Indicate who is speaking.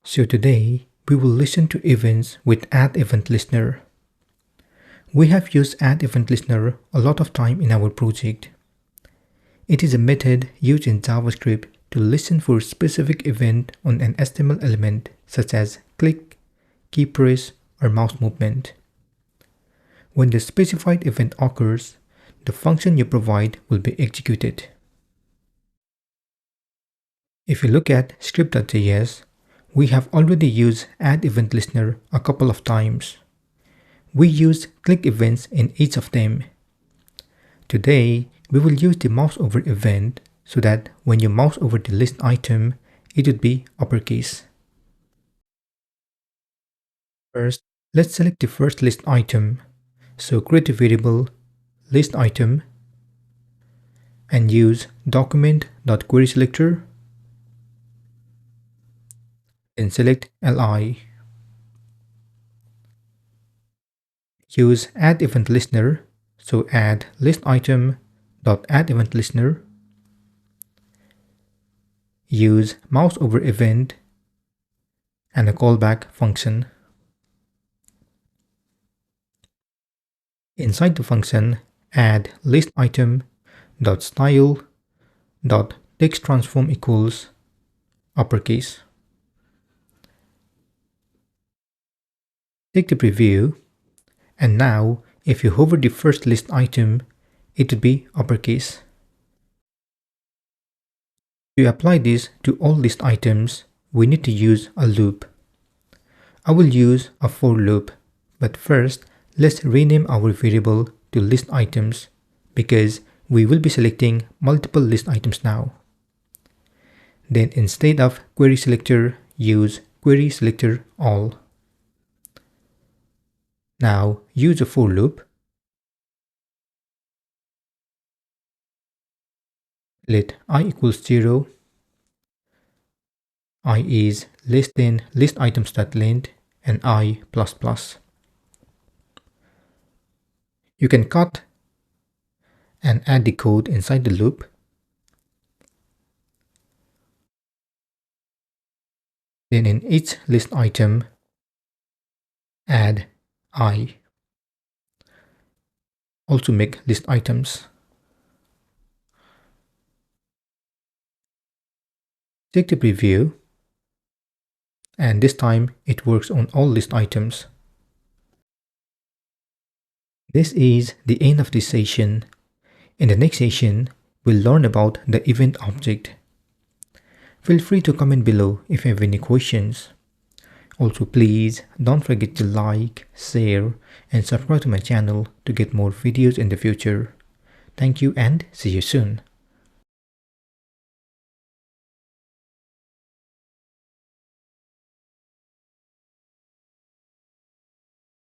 Speaker 1: So today, we will listen to events with addEventListener. We have used addEventListener a lot of time in our project. It is a method used in JavaScript to listen for a specific event on an HTML element such as click, key press, or mouse movement. When the specified event occurs, the function you provide will be executed. If you look at script.js, we have already used addEventListener a couple of times. We used click events in each of them. Today, we will use the mouseover event so that when you mouse over the list item, it would be uppercase. First, let's select the first list item. So create a variable list item and use document.querySelector. Then select li. Use addEventListener, so add list item.addEventListener. Use mouseover event and a callback function. Inside the function, add list item.style.textTransform equals uppercase. Take the preview, and now if you hover the first list item, it would be uppercase. To apply this to all list items, we need to use a loop. I will use a for loop, but first let's rename our variable to list items because we will be selecting multiple list items now. Then instead of query selector, use query selector all. Now use a for loop. Let I equals 0. I is less than list items.length and I++. You can cut and add the code inside the loop. Then in each list item, add I. Also make list items. Check the preview, and this time it works on all list items. This is the end of this session. In the next session, we'll learn about the event object. Feel free to comment below if you have any questions. Also, please don't forget to like, share, and subscribe to my channel to get more videos in the future. Thank you and see you soon.